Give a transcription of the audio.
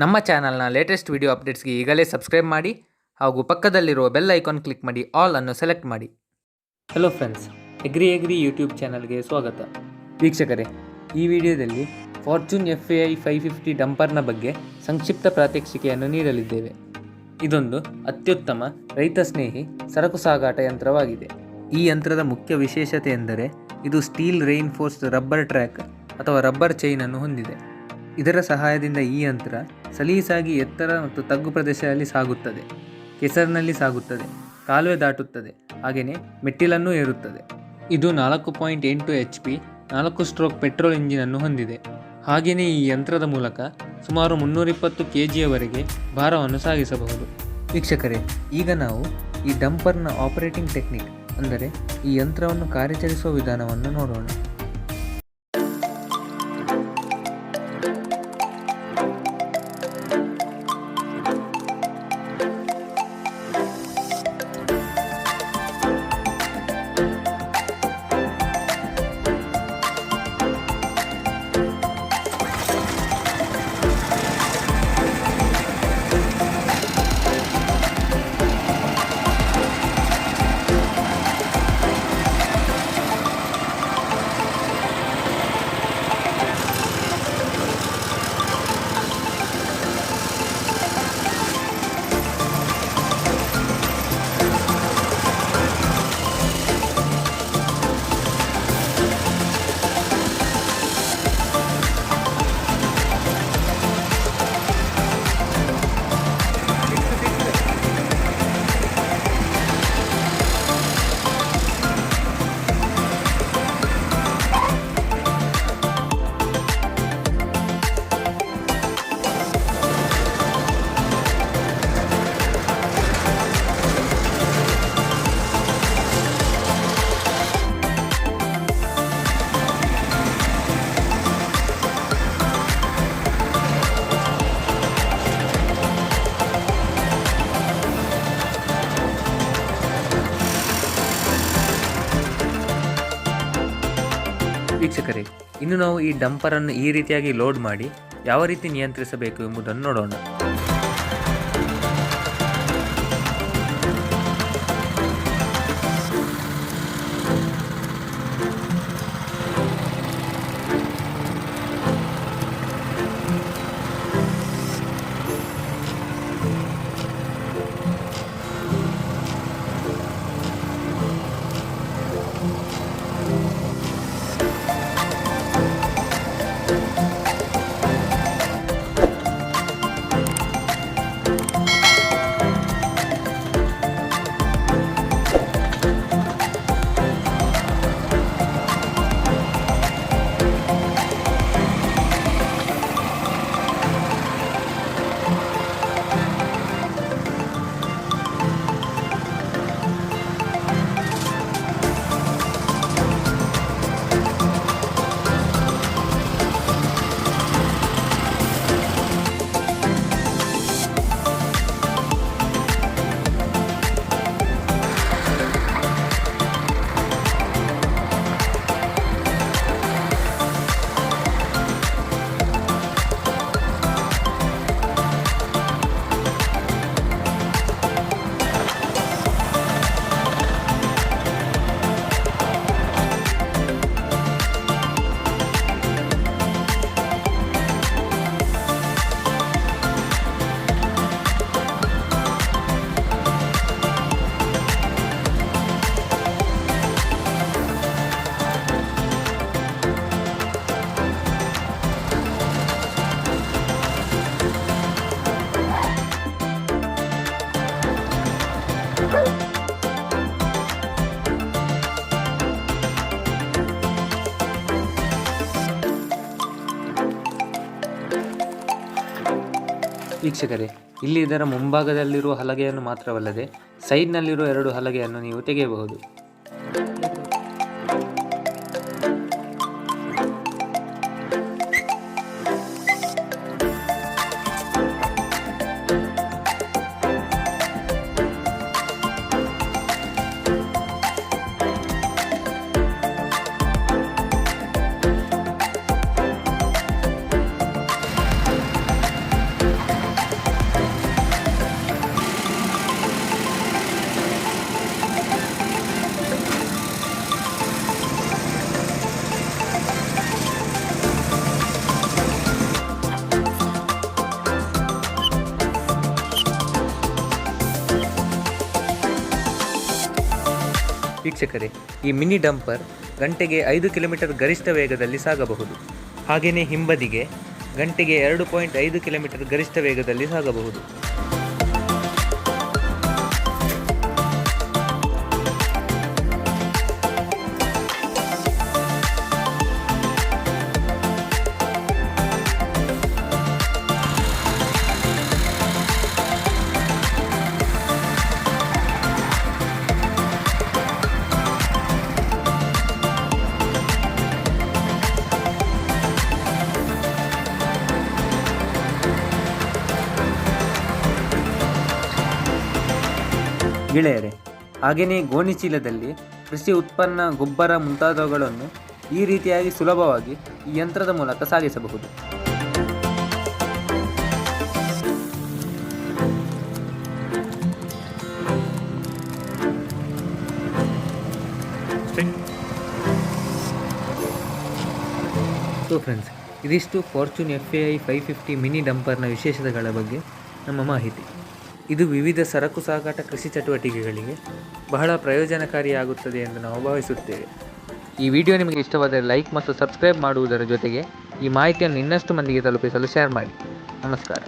ನಮ್ಮ ಚಾನಲ್ನ latest video ಅಪ್ಡೇಟ್ಸ್ಗೆ ಈಗಲೇ ಸಬ್ಸ್ಕ್ರೈಬ್ ಮಾಡಿ ಹಾಗೂ ಪಕ್ಕದಲ್ಲಿರುವ ಬೆಲ್ ಐಕಾನ್ ಕ್ಲಿಕ್ ಮಾಡಿ ಆಲ್ ಅನ್ನು ಸೆಲೆಕ್ಟ್ ಮಾಡಿ. ಹಲೋ ಫ್ರೆಂಡ್ಸ್, ಎಗ್ರಿ ಯೂಟ್ಯೂಬ್ ಚಾನಲ್ಗೆ ಸ್ವಾಗತ. ವೀಕ್ಷಕರೇ, ಈ ವಿಡಿಯೋದಲ್ಲಿ ಫಾರ್ಚೂನ್ FAI 550 ಡಂಪರ್ನ ಬಗ್ಗೆ ಸಂಕ್ಷಿಪ್ತ ಪ್ರಾತ್ಯಕ್ಷಿಕೆಯನ್ನು ನೀಡಲಿದ್ದೇವೆ. ಇದೊಂದು ಅತ್ಯುತ್ತಮ ರೈತ ಸ್ನೇಹಿ ಸರಕು ಸಾಗಾಟ ಯಂತ್ರವಾಗಿದೆ. ಈ ಯಂತ್ರದ ಮುಖ್ಯ ವಿಶೇಷತೆ ಎಂದರೆ ಇದು ಸ್ಟೀಲ್ ರೈನ್ಫೋರ್ಸ್ಡ್ ರಬ್ಬರ್ ಟ್ರ್ಯಾಕ್ ಅಥವಾ ರಬ್ಬರ್ ಚೈನನ್ನು ಹೊಂದಿದೆ. ಇದರ ಸಹಾಯದಿಂದ ಈ ಯಂತ್ರ ಸಲೀಸಾಗಿ ಎತ್ತರ ಮತ್ತು ತಗ್ಗು ಪ್ರದೇಶದಲ್ಲಿ ಸಾಗುತ್ತದೆ, ಕೆಸರಿನಲ್ಲಿ ಸಾಗುತ್ತದೆ, ಕಾಲುವೆ ದಾಟುತ್ತದೆ, ಹಾಗೆಯೇ ಮೆಟ್ಟಿಲನ್ನೂ ಏರುತ್ತದೆ. ಇದು 4.8 HP 4 ಸ್ಟ್ರೋಕ್ ಪೆಟ್ರೋಲ್ ಇಂಜಿನನ್ನು ಹೊಂದಿದೆ. ಹಾಗೆಯೇ ಈ ಯಂತ್ರದ ಮೂಲಕ ಸುಮಾರು 320 kgಯವರೆಗೆ ಭಾರವನ್ನು ಸಾಗಿಸಬಹುದು. ವೀಕ್ಷಕರೇ, ಈಗ ನಾವು ಈ ಡಂಪರ್ನ ಆಪರೇಟಿಂಗ್ ಟೆಕ್ನಿಕ್ ಅಂದರೆ ಈ ಯಂತ್ರವನ್ನು ಕಾರ್ಯಾಚರಿಸುವ ವಿಧಾನವನ್ನು ನೋಡೋಣ. ವೀಕ್ಷಕರೇ, ಇನ್ನು ನಾವು ಈ ಡಂಪರನ್ನು ಈ ರೀತಿಯಾಗಿ ಲೋಡ್ ಮಾಡಿ ಯಾವ ರೀತಿ ನಿಯಂತ್ರಿಸಬೇಕು ಎಂಬುದನ್ನು ನೋಡೋಣ. ವೀಕ್ಷಕರೇ, ಇಲ್ಲಿ ಇದರ ಮುಂಭಾಗದಲ್ಲಿರುವ ಹಲಗೆಯನ್ನು ಮಾತ್ರವಲ್ಲದೆ ಸೈಡ್ನಲ್ಲಿರುವ 2 ಹಲಗೆಯನ್ನು ನೀವು ತೆಗೆಯಬಹುದು. ವೀಕ್ಷಕರೇ, ಈ ಮಿನಿ ಡಂಪರ್ ಗಂಟೆಗೆ 5 ಕಿಲೋಮೀಟರ್ ಗರಿಷ್ಠ ವೇಗದಲ್ಲಿ ಸಾಗಬಹುದು. ಹಾಗೆಯೇ ಹಿಂಬದಿಗೆ ಗಂಟೆಗೆ 2.5 ಕಿಲೋಮೀಟರ್ ಗರಿಷ್ಠ ವೇಗದಲ್ಲಿ ಸಾಗಬಹುದು. ಗೆಳೆಯರೆ, ಹಾಗೆಯೇ ಗೋಣಿಚೀಲದಲ್ಲಿ ಕೃಷಿ ಉತ್ಪನ್ನ, ಗೊಬ್ಬರ ಮುಂತಾದವುಗಳನ್ನು ಈ ರೀತಿಯಾಗಿ ಸುಲಭವಾಗಿ ಈ ಯಂತ್ರದ ಮೂಲಕ ಸಾಗಿಸಬಹುದು. ಸೊ ಫ್ರೆಂಡ್ಸ್, ಇದಿಷ್ಟು ಫಾರ್ಚೂನ್ FAI 550 ಮಿನಿ ಡಂಪರ್ನ ವಿಶೇಷತೆಗಳ ಬಗ್ಗೆ ನಮ್ಮ ಮಾಹಿತಿ. ಇದು ವಿವಿಧ ಸರಕು ಸಾಗಾಟ ಕೃಷಿ ಚಟುವಟಿಕೆಗಳಿಗೆ ಬಹಳ ಪ್ರಯೋಜನಕಾರಿಯಾಗುತ್ತದೆ ಎಂದು ನಾವು ಭಾವಿಸುತ್ತೇವೆ. ಈ ವಿಡಿಯೋ ನಿಮಗೆ ಇಷ್ಟವಾದರೆ ಲೈಕ್ ಮತ್ತು ಸಬ್ಸ್ಕ್ರೈಬ್ ಮಾಡುವುದರ ಜೊತೆಗೆ ಈ ಮಾಹಿತಿಯನ್ನು ಇನ್ನಷ್ಟು ಮಂದಿಗೆ ತಲುಪಿಸಲು ಶೇರ್ ಮಾಡಿ. ನಮಸ್ಕಾರ.